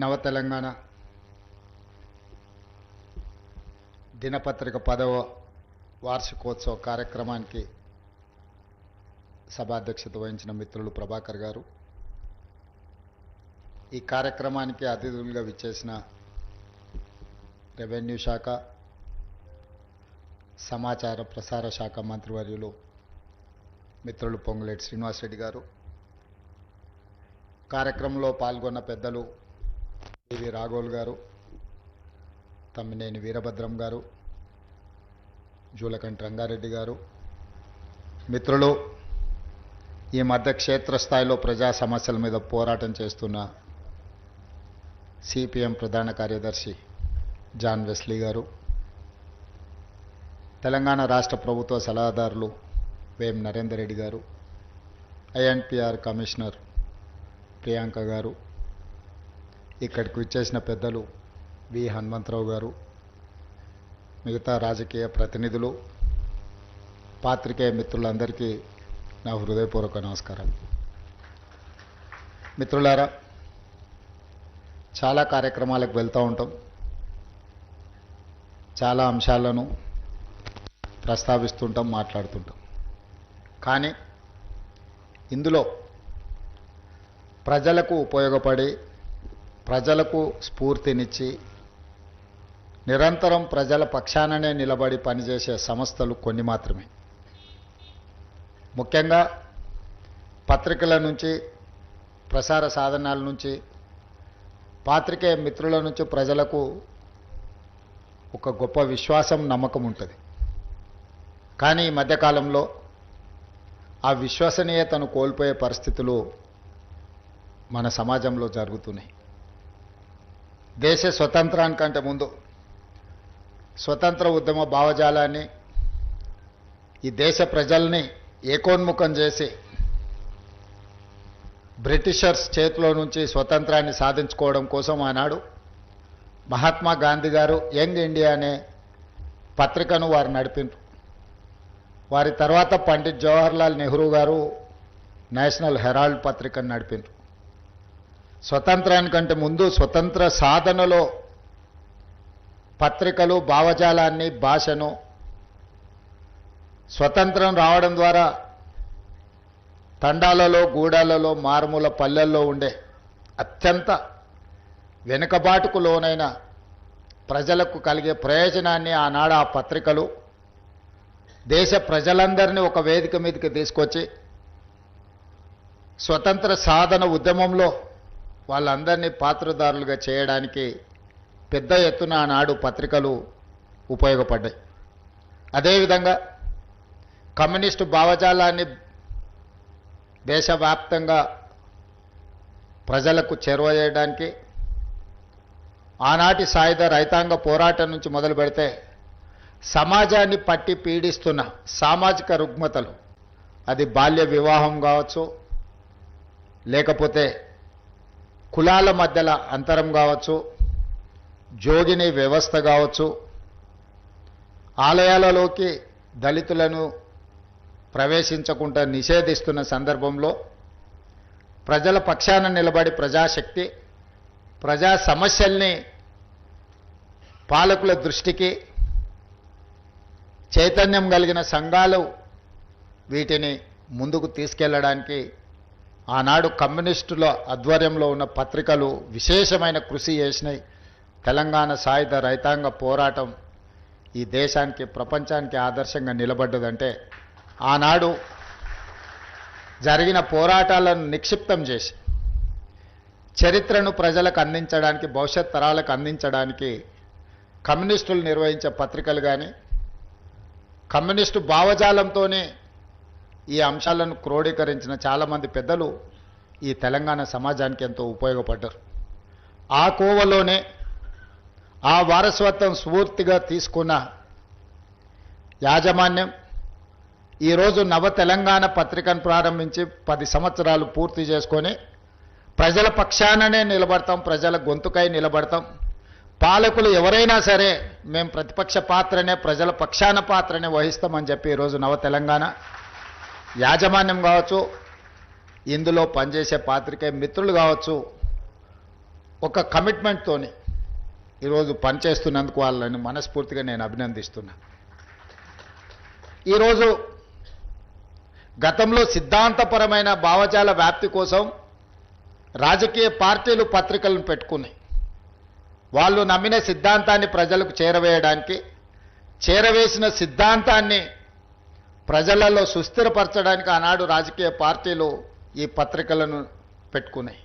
నవ తెలంగాణ దినపత్రిక 10వ వార్షికోత్సవ కార్యక్రమానికి సభాధ్యక్షత వహించిన మిత్రులు ప్రభాకర్ గారు, ఈ కార్యక్రమానికి అతిథులుగా విచ్చేసిన రెవెన్యూ శాఖ, సమాచార ప్రసార శాఖ మంత్రివర్యులు మిత్రులు పొంగులేటి శ్రీనివాసరెడ్డి గారు, కార్యక్రమంలో పాల్గొన్న పెద్దలు వి రాఘోల్ గారు, తమ్మినేని వీరభద్రం గారు, జూలకంటి రంగారెడ్డి గారు, మిత్రులు, ఈ మధ్య క్షేత్రస్థాయిలో ప్రజా సమస్యల మీద పోరాటం చేస్తున్న సిపిఎం ప్రధాన కార్యదర్శి జాన్ వెస్లీ గారు, తెలంగాణ రాష్ట్ర ప్రభుత్వ సలహాదారులు వేం నరేందర్ రెడ్డి గారు, ఐఎన్పిఆర్ కమిషనర్ ప్రియాంక గారు, ఇక్కడికి విచ్చేసిన పెద్దలు వి హనుమంతరావు గారు, మిగతా రాజకీయ ప్రతినిధులు, పాత్రికేయ మిత్రులందరికీ నా హృదయపూర్వక నమస్కారాలు. మిత్రులారా, చాలా కార్యక్రమాలకు వెళ్తూ ఉంటాం, చాలా అంశాలను ప్రస్తావిస్తుంటాం, మాట్లాడుతుంటాం. కానీ ఇందులో ప్రజలకు ఉపయోగపడి, ప్రజలకు స్ఫూర్తినిచ్చి, నిరంతరం ప్రజల పక్షాననే నిలబడి పనిచేసే సంస్థలు కొన్ని మాత్రమే. ముఖ్యంగా పత్రికల నుంచి, ప్రసార సాధనాల నుంచి, పాత్రికేయ మిత్రుల నుంచి ప్రజలకు ఒక గొప్ప విశ్వాసం, నమ్మకం ఉంటుంది. కానీ ఈ మధ్యకాలంలో ఆ విశ్వసనీయతను కోల్పోయే పరిస్థితులు మన సమాజంలో జరుగుతున్నాయి. దేశ స్వతంత్రానికంటే ముందు స్వతంత్ర ఉద్యమ భావజాలాన్ని, ఈ దేశ ప్రజల్ని ఏకోన్ముఖం చేసి బ్రిటిషర్స్ చేతిలో నుంచి స్వతంత్రాన్ని సాధించుకోవడం కోసం ఆనాడు మహాత్మా గాంధీ గారు యంగ్ ఇండియా అనే పత్రికను వారు నడిపించారు. వారి తర్వాత పండిట్ జవహర్లాల్ నెహ్రూ గారు నేషనల్ హెరాల్డ్ పత్రికను నడిపించారు. స్వతంత్రానికంటే ముందు స్వతంత్ర సాధనలో పత్రికలు, భావజాలాన్ని, భాషను, స్వతంత్రం రావడం ద్వారా తండాలలో, గూడాలలో, మారుమూల పల్లెల్లో ఉండే అత్యంత వెనుకబాటుకు లోనైన ప్రజలకు కలిగే ప్రయోజనాన్ని ఆనాడు ఆ పత్రికలు దేశ ప్రజలందరినీ ఒక వేదిక మీదకి తీసుకొచ్చి స్వతంత్ర సాధన ఉద్యమంలో వాళ్ళందరినీ పాత్రదారులుగా చేయడానికి పెద్ద ఎత్తున ఆనాడు పత్రికలు ఉపయోగపడ్డాయి. అదేవిధంగా కమ్యూనిస్టు భావజాలాన్ని దేశవ్యాప్తంగా ప్రజలకు చేరువ చేయడానికి ఆనాటి సాయుధ రైతాంగ పోరాటం నుంచి మొదలు పెడితే సమాజాన్ని పట్టి పీడిస్తున్న సామాజిక రుగ్మతలు, అది బాల్య వివాహం కావచ్చు, లేకపోతే కులాల మధ్యల అంతరం కావచ్చు, జోగిని వ్యవస్థ కావచ్చు, ఆలయాలలోకి దళితులను ప్రవేశించకుండా నిషేధిస్తున్న సందర్భంలో ప్రజల పక్షాన నిలబడి ప్రజాశక్తి, ప్రజా సమస్యల్ని పాలకుల దృష్టికి, చైతన్యం కలిగిన సంఘాలు వీటిని ముందుకు తీసుకెళ్లడానికి ఆనాడు కమ్యూనిస్టుల ఆధ్వర్యంలో ఉన్న పత్రికలు విశేషమైన కృషి చేసినాయి. తెలంగాణ సాయుధ రైతాంగ పోరాటం ఈ దేశానికి, ప్రపంచానికి ఆదర్శంగా నిలబడ్డదంటే ఆనాడు జరిగిన పోరాటాలను నిక్షిప్తం చేసి చరిత్రను ప్రజలకు అందించడానికి, భవిష్యత్ తరాలకు అందించడానికి కమ్యూనిస్టులు నిర్వహించే పత్రికలు కానీ, కమ్యూనిస్టు భావజాలంతోనే ఈ అంశాలను క్రోడీకరించిన చాలామంది పెద్దలు ఈ తెలంగాణ సమాజానికి ఎంతో ఉపయోగపడ్డారు. ఆ కోవలోనే ఆ వారసత్వం స్ఫూర్తిగా తీసుకున్న యాజమాన్యం ఈరోజు నవ తెలంగాణ పత్రికను ప్రారంభించి 10 సంవత్సరాలు పూర్తి చేసుకొని ప్రజల పక్షాననే నిలబడతాం, ప్రజల గొంతుకై నిలబడతాం. పాలకులు ఎవరైనా సరే మేము ప్రతిపక్ష పాత్రనే, ప్రజల పక్షాన పాత్రనే వహిస్తామని చెప్పి ఈరోజు నవ తెలంగాణ యాజమాన్యం కావచ్చు, ఇందులో పనిచేసే పాత్రికేయ మిత్రులు కావచ్చు, ఒక కమిట్మెంట్తోని ఈరోజు పనిచేస్తున్నందుకు వాళ్ళని మనస్ఫూర్తిగా నేను అభినందిస్తున్నా. ఈరోజు గతంలో సిద్ధాంతపరమైన భావజాల వ్యాప్తి కోసం రాజకీయ పార్టీలు పత్రికలను పెట్టుకున్నాయి. వాళ్ళు నమ్మిన సిద్ధాంతాన్ని ప్రజలకు చేరవేయడానికి, చేరవేసిన సిద్ధాంతాన్ని ప్రజలలో సుస్థిరపరచడానికి ఆనాడు రాజకీయ పార్టీలు ఈ పత్రికలను పెట్టుకున్నాయి.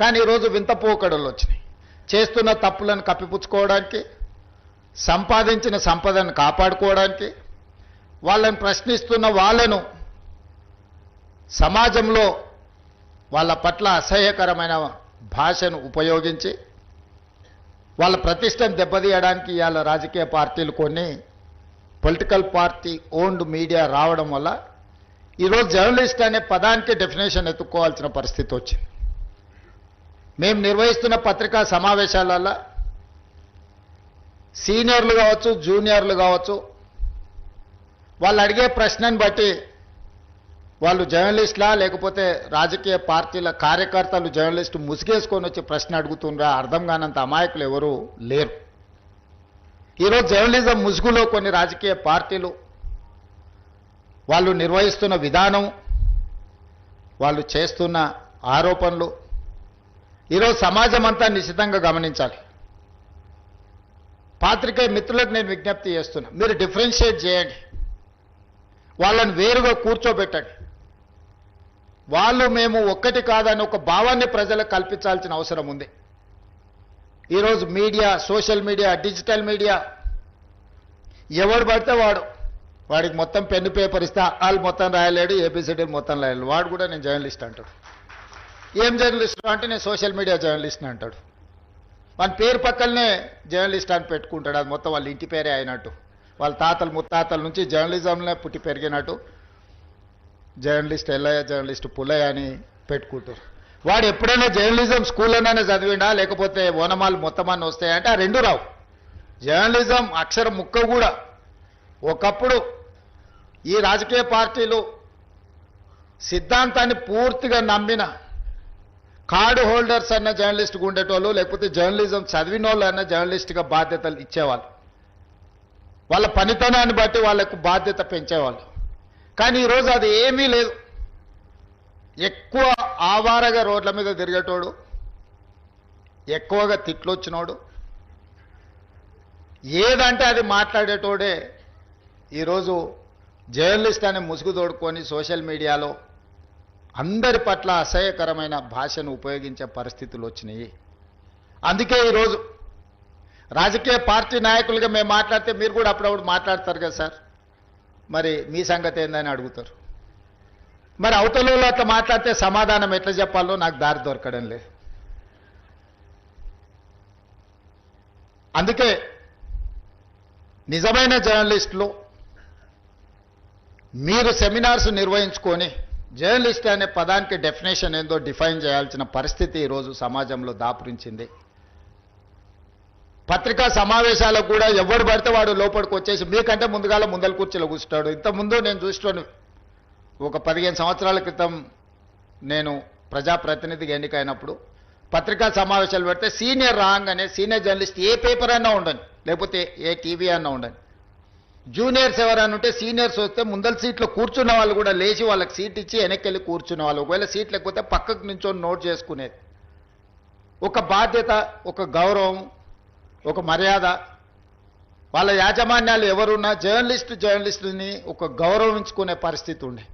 కానీ ఈరోజు వింత పోకడలు వచ్చినాయి. చేస్తున్న తప్పులను కప్పిపుచ్చుకోవడానికి, సంపాదించిన సంపదను కాపాడుకోవడానికి, వాళ్ళని ప్రశ్నిస్తున్న వాళ్ళను సమాజంలో వాళ్ళ పట్ల అసహ్యకరమైన భాషను ఉపయోగించి వాళ్ళ ప్రతిష్టను దెబ్బతీయడానికి ఇవాళ రాజకీయ పార్టీలు కొన్ని పొలిటికల్ పార్టీ ఓన్డ్ మీడియా రావడం వల్ల ఈరోజు జర్నలిస్ట్ అనే పదానికి డెఫినేషన్ ఎత్తుక్కోవాల్సిన పరిస్థితి వచ్చింది. మేము నిర్వహిస్తున్న పత్రికా సమావేశాలలో సీనియర్లు కావచ్చు, జూనియర్లు కావచ్చు, వాళ్ళు అడిగే ప్రశ్నను బట్టి వాళ్ళు జర్నలిస్టులా లేకపోతే రాజకీయ పార్టీల కార్యకర్తలు జర్నలిస్టు ముసుగేసుకొని వచ్చి ప్రశ్న అడుగుతుండ్రా అర్థం కానంత అమాయకులు ఎవరూ లేరు. ఈరోజు జర్నలిజం ముసుగులో కొన్ని రాజకీయ పార్టీలు వాళ్ళు నిర్వహిస్తున్న విధానం, వాళ్ళు చేస్తున్న ఆరోపణలు ఈరోజు సమాజం అంతా నిశితంగా గమనించాలి. పాత్రికేయ మిత్రులకు నేను విజ్ఞప్తి చేస్తున్నా, మీరు డిఫరెన్షియేట్ చేయండి, వాళ్ళని వేరుగా కూర్చోబెట్టండి. వాళ్ళు మేము ఒక్కటి కాదని ఒక భావాన్ని ప్రజలకు కల్పించాల్సిన అవసరం ఉంది. ఈరోజు media, social media, digital media ఎవడు పడితే వాడికి మొత్తం పెన్ను పేపర్ ఇస్తే వాళ్ళు మొత్తం రాయలేడు, ఏబిసిడి మొత్తం రాయలేడు. వాడు కూడా నేను జర్నలిస్ట్ అంటాడు. ఏం జర్నలిస్ట్ అంటే నేను సోషల్ మీడియా జర్నలిస్ట్ని అంటాడు. వాని పేరు పక్కనే జర్నలిస్ట్ అని పెట్టుకుంటాడు. అది మొత్తం వాళ్ళ ఇంటి పేరే అయినట్టు, వాళ్ళ తాతలు ముత్తాతల నుంచి జర్నలిజంలో పుట్టి పెరిగినట్టు జర్నలిస్ట్ ఎల్లయ్య, జర్నలిస్ట్ పుల్లయ్య అని పెట్టుకుంటారు. వాడు ఎప్పుడైనా జర్నలిజం స్కూల్లోనే చదివిండా లేకపోతే ఓనమాలు మొత్తమాన్ని వస్తాయంటే ఆ రెండు రావు. జర్నలిజం అక్షరం ముక్క కూడా. ఒకప్పుడు ఈ రాజకీయ పార్టీలు సిద్ధాంతాన్ని పూర్తిగా నమ్మిన కార్డు హోల్డర్స్ అన్న జర్నలిస్ట్గా ఉండేటోళ్ళు, లేకపోతే జర్నలిజం చదివిన వాళ్ళు అన్న జర్నలిస్ట్గా బాధ్యతలు ఇచ్చేవాళ్ళు. వాళ్ళ పనితనాన్ని బట్టి వాళ్ళకు బాధ్యత పెంచేవాళ్ళు. కానీ ఈరోజు అది ఏమీ లేదు. ఎక్కువ ఆవారగా రోడ్ల మీద తిరిగేటోడు, ఎక్కువగా తిట్లొచ్చినోడు, ఏదంటే అది మాట్లాడేటోడే ఈరోజు జర్నలిస్ట్ అనే ముసుగు తోడుకొని సోషల్ మీడియాలో అందరి పట్ల అసహ్యకరమైన భాషను ఉపయోగించే పరిస్థితులు వచ్చినాయి. అందుకే ఈరోజు రాజకీయ పార్టీ నాయకులుగా మేము మాట్లాడితే మీరు కూడా అప్పుడప్పుడు మాట్లాడతారు కదా సార్, మరి మీ సంగతి ఏందని అడుగుతారు. మరి అవతలలో అట్లా మాట్లాడితే సమాధానం ఎట్లా చెప్పాలో నాకు దారి దొరకడం లేదు. అందుకే నిజమైన జర్నలిస్టులు మీరు సెమినార్స్ నిర్వహించుకొని జర్నలిస్ట్ అనే పదానికి డెఫినేషన్ ఏందో డిఫైన్ చేయాల్సిన పరిస్థితి ఈరోజు సమాజంలో దాపురించింది. పత్రికా సమావేశాలకు కూడా ఎవడు పడితే వాడు లోపలికి వచ్చేసి మీకంటే ముందుగాల ముందల కుర్చీలో కూర్చుంటాడు. ఇంతకుముందు నేను చూస్తాను, ఒక 15 సంవత్సరాల క్రితం నేను ప్రజాప్రతినిధిగా ఎన్నికైనప్పుడు పత్రికా సమావేశాలు పెడితే సీనియర్ రాగానే సీనియర్ జర్నలిస్ట్ ఏ పేపర్ అన్నా ఉండని, లేకపోతే ఏ టీవీ అన్నా ఉండని, జూనియర్స్ ఎవరైనా ఉంటే సీనియర్స్ వస్తే ముందల సీట్లో కూర్చున్న వాళ్ళు కూడా లేచి వాళ్ళకి సీట్ ఇచ్చి వెనక్కి వెళ్ళి కూర్చునే వాళ్ళు. ఒకవేళ సీట్ లేకపోతే పక్కకు నుంచొని నోట్ చేసుకునేది. ఒక బాధ్యత, ఒక గౌరవం, ఒక మర్యాద. వాళ్ళ యాజమాన్యాలు ఎవరున్నా జర్నలిస్టుని ఒక గౌరవించుకునే పరిస్థితి ఉండే.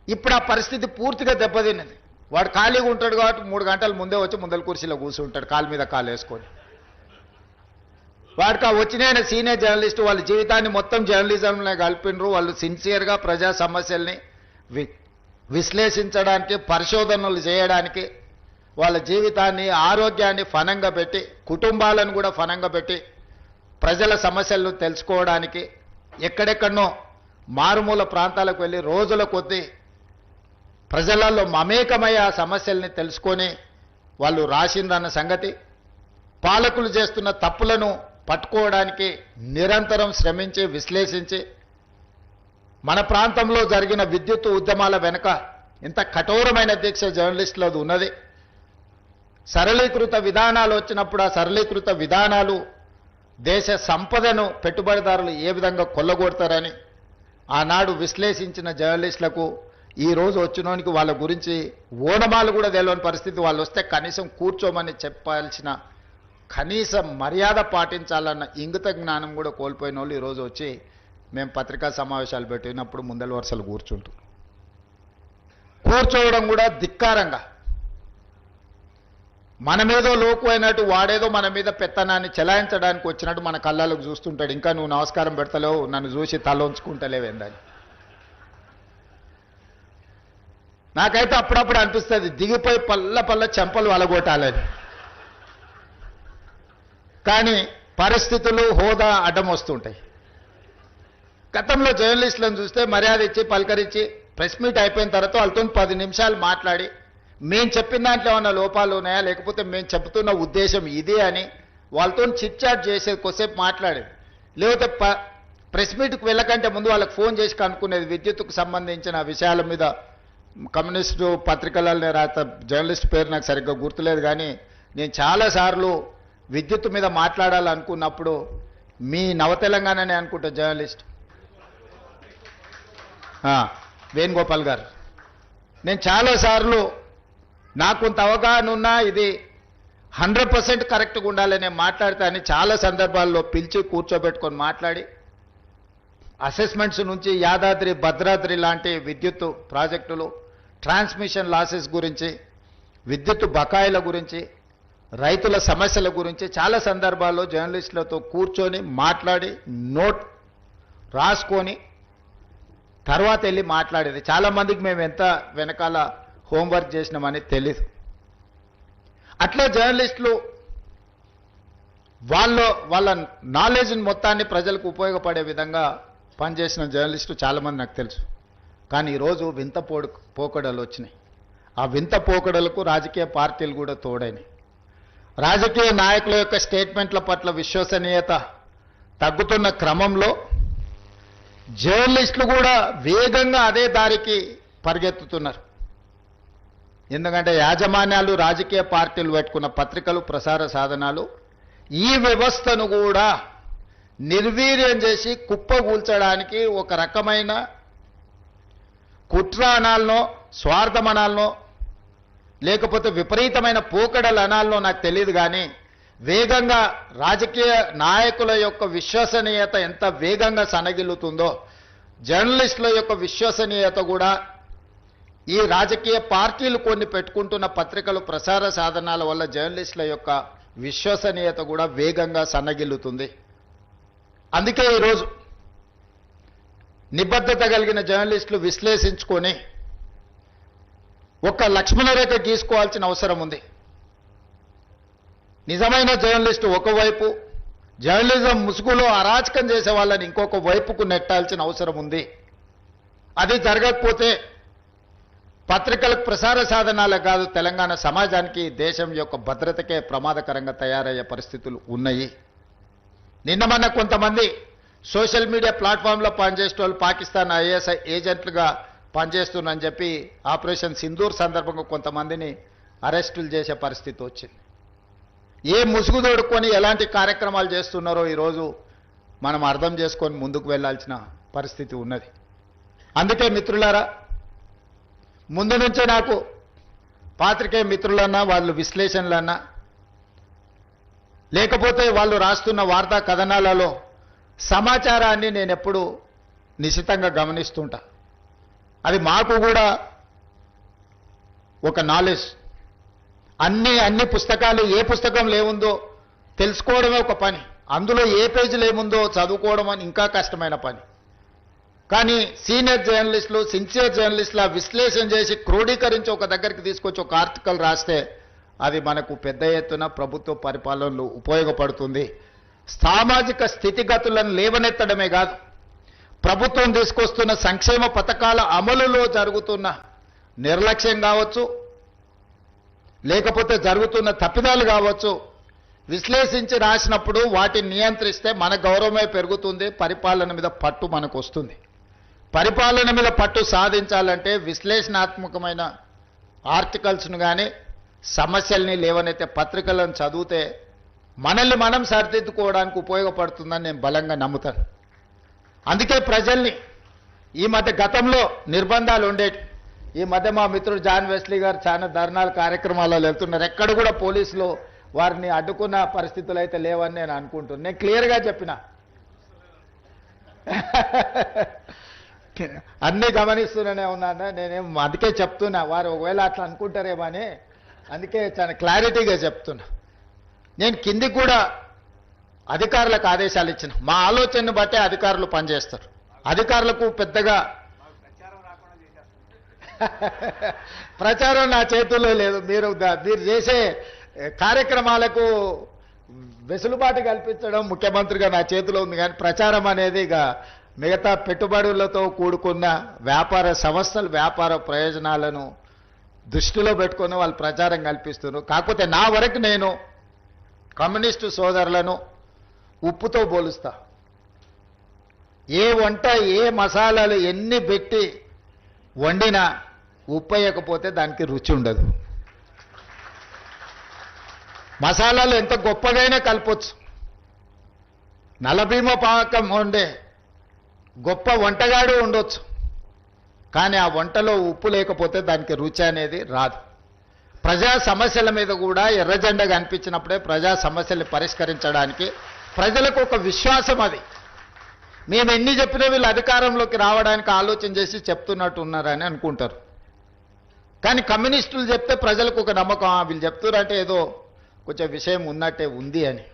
ఇప్పుడు ఆ పరిస్థితి పూర్తిగా దెబ్బతిన్నది. వాడు ఖాళీగా ఉంటాడు కాబట్టి 3 గంటల ముందే వచ్చి ముందల కుర్చీలో కూర్చుంటాడు, కాలు మీద కాలు వేసుకొని. వాడికి ఆ వచ్చిన సీనియర్ జర్నలిస్టు వాళ్ళ జీవితాన్ని మొత్తం జర్నలిజంలో కలిపినరు. వాళ్ళు సిన్సియర్గా ప్రజా సమస్యల్ని విశ్లేషించడానికి, పరిశోధనలు చేయడానికి, వాళ్ళ జీవితాన్ని, ఆరోగ్యాన్ని ఫనంగా పెట్టి, కుటుంబాలను కూడా ఫనంగా పెట్టి ప్రజల సమస్యలను తెలుసుకోవడానికి ఎక్కడెక్కడనో మారుమూల ప్రాంతాలకు వెళ్ళి రోజుల కొద్దీ ప్రజలలో మమేకమై ఆ సమస్యల్ని తెలుసుకొని వాళ్ళు రాసిందన్న సంగతి, పాలకులు చేస్తున్న తప్పులను పట్టుకోవడానికి నిరంతరం శ్రమించి విశ్లేషించి మన ప్రాంతంలో జరిగిన విద్యుత్ ఉద్యమాల వెనుక ఇంత కఠోరమైన దీక్ష జర్నలిస్టులది ఉన్నది. సరళీకృత విధానాలు వచ్చినప్పుడు ఆ సరళీకృత విధానాలు దేశ సంపదను పెట్టుబడిదారులు ఏ విధంగా కొల్లగొడతారని ఆనాడు విశ్లేషించిన జర్నలిస్టులకు ఈ రోజు వచ్చినోనికి వాళ్ళ గురించి ఓనమాలు కూడా తెలియని పరిస్థితి, వాళ్ళు వస్తే కనీసం కూర్చోమని చెప్పాల్సిన కనీస మర్యాద పాటించాలన్న ఇంగిత జ్ఞానం కూడా కోల్పోయిన వాళ్ళు ఈరోజు వచ్చి మేము పత్రికా సమావేశాలు పెట్టినప్పుడు ముందల వరుసలు కూర్చోవడం కూడా ధిక్కారంగా, మన మీదో లోకు అయినట్టు వాడేదో మన మీద పెత్తనాన్ని చెలాయించడానికి వచ్చినట్టు మన కళ్ళకు చూస్తుంటాడు. ఇంకా నువ్వు నమస్కారం పెడతలేవు, నన్ను చూసి తల ఉంచుకుంటలేవేందని. నాకైతే అప్పుడప్పుడు అనిపిస్తుంది దిగిపోయి పల్ల చెంపలు అలగొట్టాలని. కానీ పరిస్థితులు హోదా అడ్డం వస్తుంటాయి. గతంలో జర్నలిస్టులను చూస్తే మర్యాద ఇచ్చి పలకరించి ప్రెస్ మీట్ అయిపోయిన తర్వాత వాళ్ళతో 10 నిమిషాలు మాట్లాడి మేము చెప్పిన దాంట్లో ఏమన్నా లోపాలు ఉన్నాయా, లేకపోతే మేము చెబుతున్న ఉద్దేశం ఇదే అని వాళ్ళతో చిట్ చాట్ చేసేది, కొద్దిసేపు మాట్లాడేది. లేకపోతే ప్రెస్ మీట్కి వెళ్ళకంటే ముందు వాళ్ళకి ఫోన్ చేసి కనుక్కునేది. విద్యుత్తుకు సంబంధించిన విషయాల మీద కమ్యూనిస్టు పత్రికలలో రాత జర్నలిస్ట్ పేరు నాకు సరిగ్గా గుర్తులేదు, కానీ నేను చాలాసార్లు విద్యుత్ మీద మాట్లాడాలనుకున్నప్పుడు మీ నవతెలంగాణనే అనుకుంటా జర్నలిస్ట్ వేణుగోపాల్ గారు, నేను చాలాసార్లు నాకు కొంత అవగాహన ఉన్నా ఇది 100% కరెక్ట్గా ఉండాలని మాట్లాడితే అని చాలా సందర్భాల్లో పిలిచి కూర్చోబెట్టుకొని మాట్లాడి అసెస్మెంట్స్ నుంచి యాదాద్రి భద్రాద్రి లాంటి విద్యుత్ ప్రాజెక్టులు, ట్రాన్స్మిషన్ లాసెస్ గురించి, విద్యుత్ బకాయిల గురించి, రైతుల సమస్యల గురించి చాలా సందర్భాల్లో జర్నలిస్టులతో కూర్చొని మాట్లాడి నోట్ రాసుకొని తర్వాత వెళ్ళి మాట్లాడేది. చాలామందికి మేము ఎంత వెనకాల హోంవర్క్ చేసినామని తెలీదు. అట్లా జర్నలిస్టులు వాళ్ళ నాలెడ్జ్ని మొత్తాన్ని ప్రజలకు ఉపయోగపడే విధంగా పనిచేసిన జర్నలిస్టు చాలామంది నాకు తెలుసు. కానీ ఈరోజు వింత పోకడలు వచ్చినాయి. ఆ వింత పోకడలకు రాజకీయ పార్టీలు కూడా తోడైనాయి. రాజకీయ నాయకుల యొక్క స్టేట్మెంట్ల పట్ల విశ్వసనీయత తగ్గుతున్న క్రమంలో జర్నలిస్టులు కూడా వేగంగా అదే దారికి పరిగెత్తుతున్నారు. ఎందుకంటే యాజమాన్యాలు, రాజకీయ పార్టీలు పెట్టుకున్న పత్రికలు, ప్రసార సాధనాలు ఈ వ్యవస్థను కూడా నిర్వీర్యం చేసి కుప్పగూల్చడానికి ఒక రకమైన కుట్ర అనాలనో, స్వార్థం అనాలనో, లేకపోతే విపరీతమైన పోకడలు అనాలనో నాకు తెలియదు, కానీ వేగంగా రాజకీయ నాయకుల యొక్క విశ్వసనీయత ఎంత వేగంగా సన్నగిల్లుతుందో జర్నలిస్టుల యొక్క విశ్వసనీయత కూడా ఈ రాజకీయ పార్టీలు కొన్ని పెట్టుకుంటున్న పత్రికలు, ప్రసార సాధనాల వల్ల జర్నలిస్టుల యొక్క విశ్వసనీయత కూడా వేగంగా సన్నగిల్లుతుంది. అందుకే ఈరోజు నిబద్ధత కలిగిన జర్నలిస్టులు విశ్లేషించుకొని ఒక లక్ష్మణరేఖ గీసుకోవాల్సిన అవసరం ఉంది. నిజమైన జర్నలిస్టు ఒకవైపు, జర్నలిజం ముసుగులో అరాచకం చేసే వాళ్ళని ఇంకొక వైపుకు నెట్టాల్సిన అవసరం ఉంది. అది జరగకపోతే పత్రికలకు, ప్రసార సాధనాలకు కాదు, తెలంగాణ సమాజానికి, దేశం యొక్క భద్రతకే ప్రమాదకరంగా తయారయ్యే పరిస్థితులు ఉన్నాయి. నిన్న మొన్న కొంతమంది సోషల్ మీడియా ప్లాట్ఫామ్లో పనిచేసే వాళ్ళు పాకిస్తాన్ ఐఎస్ఐ ఏజెంట్లుగా పనిచేస్తున్నారని చెప్పి ఆపరేషన్ సింధూర్ సందర్భంగా కొంతమందిని అరెస్టులు చేసే పరిస్థితి వచ్చింది. ఏ ముసుగు తోడుకొని ఎలాంటి కార్యక్రమాలు చేస్తున్నారో ఈరోజు మనం అర్థం చేసుకొని ముందుకు వెళ్ళాల్సిన పరిస్థితి ఉన్నది. అందుకే మిత్రులారా, ముందు నుంచే నాకు పాత్రికేయ మిత్రులన్నా, వాళ్ళు విశ్లేషణలన్నా, లేకపోతే వాళ్ళు రాస్తున్న వార్తా కథనాలలో సమాచారాన్ని నేను ఎప్పుడు నిశితంగా గమనిస్తుంటా. అది మాకు కూడా ఒక నాలెడ్జ్. అన్ని పుస్తకాలు ఏ పుస్తకంలో ఏముందో తెలుసుకోవడమే ఒక పని, అందులో ఏ పేజీలో ఏముందో చదువుకోవడం అని ఇంకా కష్టమైన పని. కానీ సీనియర్ జర్నలిస్టులు, సిన్సియర్ జర్నలిస్టులు ఆ విశ్లేషణ చేసి క్రోడీకరించి ఒక దగ్గరికి తీసుకొచ్చి ఒక ఆర్టికల్ రాస్తే అది మనకు పెద్ద ఎత్తున ప్రభుత్వ పరిపాలనలో ఉపయోగపడుతుంది. సామాజిక స్థితిగతులను లేవనెత్తడమే కాదు, ప్రభుత్వం తీసుకొస్తున్న సంక్షేమ పథకాల అమలులో జరుగుతున్న నిర్లక్ష్యం కావచ్చు, లేకపోతే జరుగుతున్న తప్పిదాలు కావచ్చు, విశ్లేషించి రాసినప్పుడు వాటిని నియంత్రిస్తే మన గౌరవమే పెరుగుతుంది, పరిపాలన మీద పట్టు మనకు వస్తుంది. పరిపాలన మీద పట్టు సాధించాలంటే విశ్లేషణాత్మకమైన ఆర్టికల్స్ను కానీ, సమస్యల్ని లేవనైతే పత్రికలను చదివితే మనల్ని మనం సరిదిద్దుకోవడానికి ఉపయోగపడుతుందని నేను బలంగా నమ్ముతాను. అందుకే ప్రజల్ని ఈ మధ్య గతంలో నిర్బంధాలు ఉండేవి. ఈ మధ్య మా మిత్రుడు జాన్ వెస్లీ గారు చాలా ధర్నాలు కార్యక్రమాలలో వెళ్తున్నారు. ఎక్కడ కూడా పోలీసులు వారిని అడ్డుకున్న పరిస్థితులు అయితే లేవని నేను అనుకుంటున్నాను. నేను క్లియర్గా చెప్పిన అన్నీ గమనిస్తూనే ఉన్నాను. నేనేం అందుకే చెప్తున్నా, వారు ఒకవేళ అట్లా అనుకుంటారేమో అని అందుకే చాలా క్లారిటీగా చెప్తున్నా. నేను కిందికి కూడా అధికారులకు ఆదేశాలు ఇచ్చిన. మా ఆలోచనను బట్టే అధికారులు పనిచేస్తారు. అధికారులకు పెద్దగా ప్రచారం నా చేతుల్లో లేదు. మీరు చేసే కార్యక్రమాలకు వెసులుబాటు కల్పించడం ముఖ్యమంత్రిగా నా చేతిలో ఉంది. కానీ ప్రచారం అనేది ఇక మిగతా పెట్టుబడులతో కూడుకున్న వ్యాపార సంస్థలు వ్యాపార ప్రయోజనాలను దృష్టిలో పెట్టుకొని వాళ్ళు ప్రచారం కల్పిస్తున్నారు. కాకపోతే నా వరకు నేను కమ్యూనిస్టు సోదరులను ఉప్పుతో పోలుస్తా. ఏ వంట ఏ మసాలాలు ఎన్ని పెట్టి వండినా ఉప్పు వేయకపోతే దానికి రుచి ఉండదు. మసాలాలు ఎంత గొప్పగైనా కలపొచ్చు. నలభీమ పాకం వండే గొప్ప వంటగాడు ఉండొచ్చు, కానీ ఆ వంటలో ఉప్పు లేకపోతే దానికి రుచి అనేది రాదు. ప్రజా సమస్యల మీద కూడా ఎర్రజెండా కనిపించినప్పుడే ప్రజా సమస్యల్ని పరిష్కరించడానికి ప్రజలకు ఒక విశ్వాసం. అది మేము ఎన్ని చెప్పినా వీళ్ళు అధికారంలోకి రావడానికి ఆలోచన చేసి చెప్తున్నట్టు ఉన్నారని అనుకుంటారు. కానీ కమ్యూనిస్టులు చెప్తే ప్రజలకు ఒక నమ్మకం, వీళ్ళు చెప్తున్నారంటే ఏదో కొంచెం విషయం ఉన్నట్టే ఉంది అని.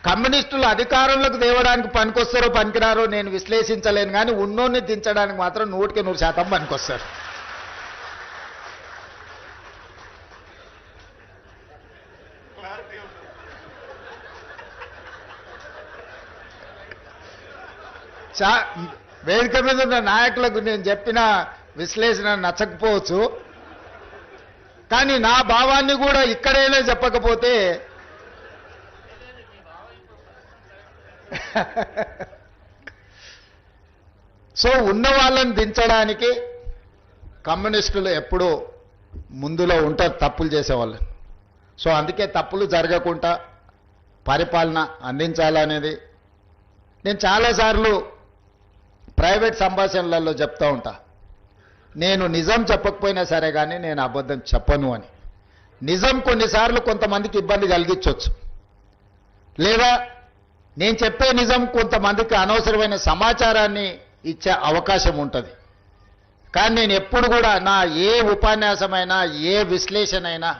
కమ్యూనిస్టులు అధికారంలోకి తేవడానికి పనికొస్తారో పనికిరారో నేను విశ్లేషించలేను, కానీ ఉన్నోన్ని దించడానికి మాత్రం 100% పనికొస్తారు. వేదిక మీద ఉన్న నాయకులకు నేను చెప్పిన విశ్లేషణ నచ్చకపోవచ్చు, కానీ నా భావాన్ని కూడా ఇక్కడైనా చెప్పకపోతే సో ఉన్న వాళ్ళని దించడానికి కమ్యూనిస్టులు ఎప్పుడూ ముందులో ఉంటారు తప్పులు చేసేవాళ్ళు. సో అందుకే తప్పులు జరగకుండా పరిపాలన అందించాలనేది నేను చాలాసార్లు ప్రైవేట్ సంభాషణలలో చెప్తూ ఉంటా. నేను నిజం చెప్పకపోయినా సరే కానీ నేను అబద్ధం చెప్పను అని. నిజం కొన్నిసార్లు కొంతమందికి ఇబ్బంది కలిగించవచ్చు, లేదా నేను చెప్పే నిజం కొంతమందికి అనవసరమైన సమాచారాన్ని ఇచ్చే అవకాశం ఉంటుంది. కానీ నేను ఎప్పుడు కూడా నా ఏ ఉపన్యాసమైనా ఏ విశ్లేషణ అయినా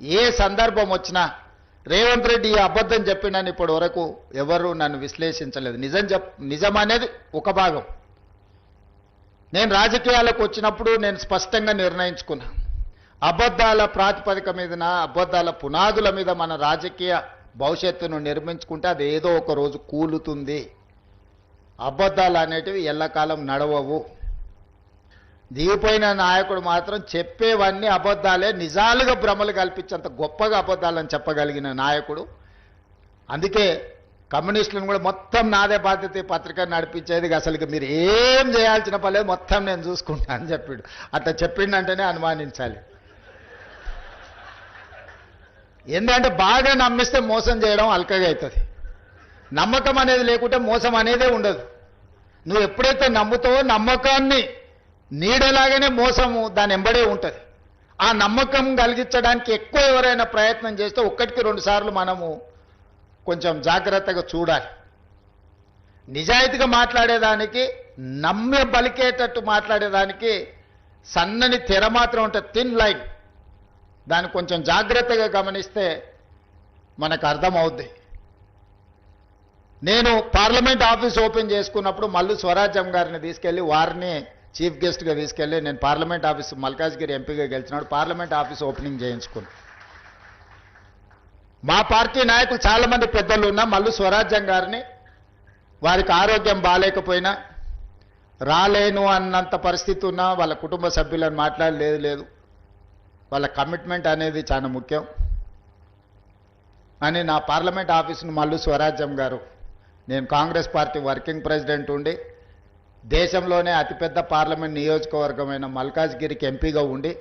ఏ సందర్భం వచ్చినా రేవంత్ రెడ్డి ఈ అబద్ధం చెప్పినని ఇప్పటి వరకు ఎవరు నన్ను విశ్లేషించలేదు. నిజం అనేది ఒక భాగం. నేను రాజకీయాలకు వచ్చినప్పుడు నేను స్పష్టంగా నిర్ణయించుకున్నా, అబద్ధాల ప్రాతిపదిక మీదన అబద్ధాల పునాదుల మీద మన రాజకీయ భవిష్యత్తును నిర్మించుకుంటే అది ఏదో ఒక రోజు కూలుతుంది. అబద్ధాలు అనేటివి ఎల్లకాలం నడవవు. దిగిపోయిన నాయకుడు మాత్రం చెప్పేవన్నీ అబద్ధాలే, నిజాలుగా భ్రమలు కల్పించేంత గొప్పగా అబద్ధాలని చెప్పగలిగిన నాయకుడు. అందుకే కమ్యూనిస్టులను కూడా మొత్తం నాదే బాధ్యత పత్రిక నడిపించేది, అసలు మీరు ఏం చేయాల్సిన పర్లేదు మొత్తం నేను చూసుకుంటా అని చెప్పాడు. అట్లా చెప్పిండంటేనే అనుమానించాలి. ఎందుకంటే బాగా నమ్మిస్తే మోసం చేయడం అల్కగా అవుతుంది. నమ్మకం అనేది లేకుంటే మోసం అనేదే ఉండదు. నువ్వు ఎప్పుడైతే నమ్ముతావో నమ్మకాన్ని నీడలాగానే మోసము దాని ఎంబడే ఉంటుంది. ఆ నమ్మకం కలిగించడానికి ఎక్కువ ఎవరైనా ప్రయత్నం చేస్తే 1-2 సార్లు మనము కొంచెం జాగ్రత్తగా చూడాలి. నిజాయితీగా మాట్లాడేదానికి నమ్మి బలికేటట్టు మాట్లాడేదానికి సన్నని తెర మాత్రం ఉంటుంది, థిన్ లైన్. దాన్ని కొంచెం జాగ్రత్తగా గమనిస్తే మనకు అర్థమవుద్ది. నేను పార్లమెంట్ ఆఫీస్ ఓపెన్ చేసుకున్నప్పుడు మల్లు స్వరాజ్యం గారిని తీసుకెళ్లి వారిని చీఫ్ గెస్ట్గా తీసుకెళ్లి నేను పార్లమెంట్ ఆఫీస్ మల్కాజ్గిరి ఎంపీగా గెలిచినాడు పార్లమెంట్ ఆఫీస్ ఓపెనింగ్ చేయించుకున్నాను. మా పార్టీ నాయకులు చాలామంది పెద్దలు ఉన్నా మల్లు స్వరాజ్యం గారిని వారికి ఆరోగ్యం బాగాలేకపోయినా రాలేను అన్నంత పరిస్థితి ఉన్నా వాళ్ళ కుటుంబ సభ్యులను మాట్లాడలేదు. వాళ్ళ కమిట్మెంట్ అనేది చాలా ముఖ్యం అని నా పార్లమెంట్ ఆఫీసును మల్లు స్వరాజ్యం గారు, నేను కాంగ్రెస్ పార్టీ వర్కింగ్ ప్రెసిడెంట్ ఉండి దేశంలోనే అతిపెద్ద పార్లమెంట్ నియోజకవర్గమైన మల్కాజ్గిరికి ఎంపీగా ఉండి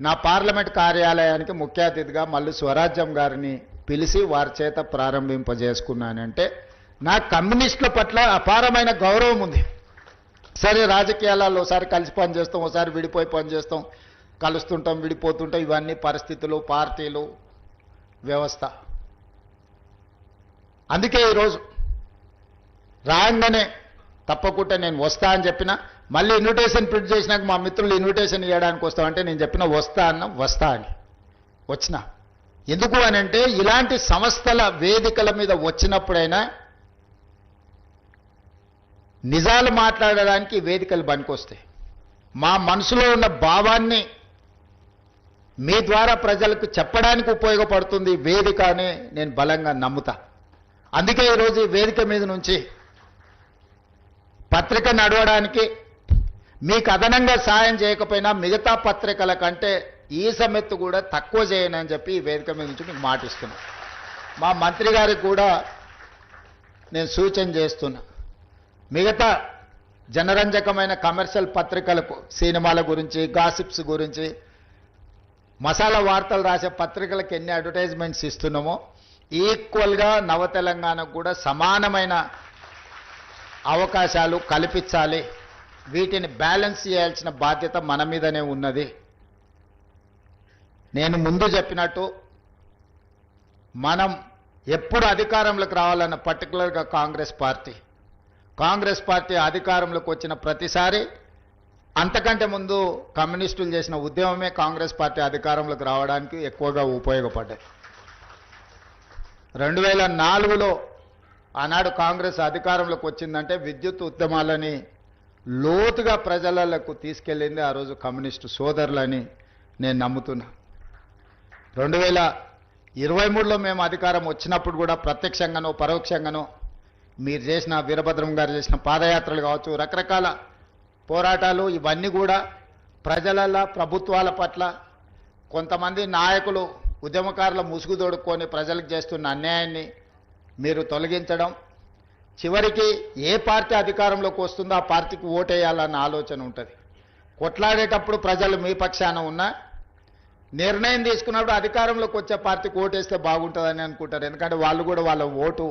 నా పార్లమెంట్ కార్యాలయానికి ముఖ్య అతిథిగా మల్లు స్వరాజ్యం గారిని పిలిచి వారి చేత ప్రారంభింపజేసుకున్నానంటే నా కమ్యూనిస్టుల పట్ల అపారమైన గౌరవం ఉంది. సరే, రాజకీయాలలో ఒకసారి కలిసి పనిచేస్తాం, ఒకసారి విడిపోయి పనిచేస్తాం, కలుస్తుంటాం, విడిపోతుంటాం, ఇవన్నీ పరిస్థితులు, పార్టీలు, వ్యవస్థ. అందుకే ఈరోజు రాగానే తప్పకుండా నేను వస్తా అని చెప్పిన, మళ్ళీ ఇన్విటేషన్ ప్రింట్ చేసినాక మా మిత్రులు ఇన్విటేషన్ ఇవ్వడానికి వస్తామంటే నేను చెప్పిన వస్తా అని వచ్చిన. ఎందుకు అని అంటే ఇలాంటి సంస్థల వేదికల మీద వచ్చినప్పుడైనా నిజాలు మాట్లాడడానికి వేదికలు పనికొస్తాయి. మా మనసులో ఉన్న భావాన్ని మీ ద్వారా ప్రజలకు చెప్పడానికి ఉపయోగపడుతుంది వేదిక అని నేను బలంగా నమ్ముతా. అందుకే ఈరోజు ఈ వేదిక మీద నుంచి పత్రిక నడవడానికి మీకు అదనంగా సాయం చేయకపోయినా మిగతా పత్రికల కంటే ఈ సమెత్తు కూడా తక్కువ చేయనని చెప్పి ఈ వేదిక మీద నుంచి మీకు మాటిస్తున్నా. మా మంత్రి గారికి కూడా నేను సూచన చేస్తున్నా, మిగతా జనరంజకమైన కమర్షియల్ పత్రికలకు సినిమాల గురించి, గాసిప్స్ గురించి, మసాలా వార్తలు రాసే పత్రికలకు ఎన్ని అడ్వర్టైజ్మెంట్స్ ఇస్తున్నామో ఈక్వల్గా నవ తెలంగాణకు కూడా సమానమైన అవకాశాలు కల్పించాలి. వీటిని బ్యాలెన్స్ చేయాల్సిన బాధ్యత మన మీదనే ఉన్నది. నేను ముందు చెప్పినట్టు మనం ఎప్పుడు అధికారంలోకి రావాలన్న పర్టికులర్గా కాంగ్రెస్ పార్టీ అధికారంలోకి వచ్చిన ప్రతిసారి అంతకంటే ముందు కమ్యూనిస్టులు చేసిన ఉద్యమమే కాంగ్రెస్ పార్టీ అధికారంలోకి రావడానికి ఎక్కువగా ఉపయోగపడ్డాయి. 2004లో ఆనాడు కాంగ్రెస్ అధికారంలోకి వచ్చిందంటే విద్యుత్ ఉద్యమాలని లోతుగా ప్రజలకు తీసుకెళ్ళింది ఆ రోజు కమ్యూనిస్టు సోదరులని నేను నమ్ముతున్నా. 2023లో మేము అధికారం వచ్చినప్పుడు కూడా ప్రత్యక్షంగానో పరోక్షంగానో మీరు చేసిన, వీరభద్రం గారు చేసిన పాదయాత్రలు కావచ్చు, రకరకాల పోరాటాలు, ఇవన్నీ కూడా ప్రజల ప్రభుత్వాల పట్ల కొంతమంది నాయకులు ఉద్యమకారుల ముసుగు తొడుక్కొని ప్రజలకు చేస్తున్న అన్యాయాన్ని మీరు తొలగించడం, చివరికి ఏ పార్టీ అధికారంలోకి వస్తుందో ఆ పార్టీకి ఓటేయాలన్న ఆలోచన ఉంటుంది. కొట్లాడేటప్పుడు ప్రజలు మీ పక్షాన ఉన్నా నిర్ణయం తీసుకున్నప్పుడు అధికారంలోకి వచ్చే పార్టీకి ఓటేస్తే బాగుంటుందని అనుకుంటారు. ఎందుకంటే వాళ్ళు కూడా వాళ్ళ ఓటు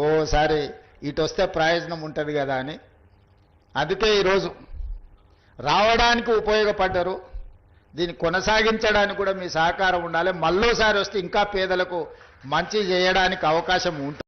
ఓసారి ఇటు వస్తే ప్రయోజనం ఉంటుంది కదా అని. అందుకే ఈరోజు రావడానికి ఉపయోగపడ్డారు, దీన్ని కొనసాగించడానికి కూడా మీ సహకారం ఉండాలి. మళ్ళోసారి వస్తే ఇంకా పేదలకు మంచి చేయడానికి అవకాశం ఉంటుంది.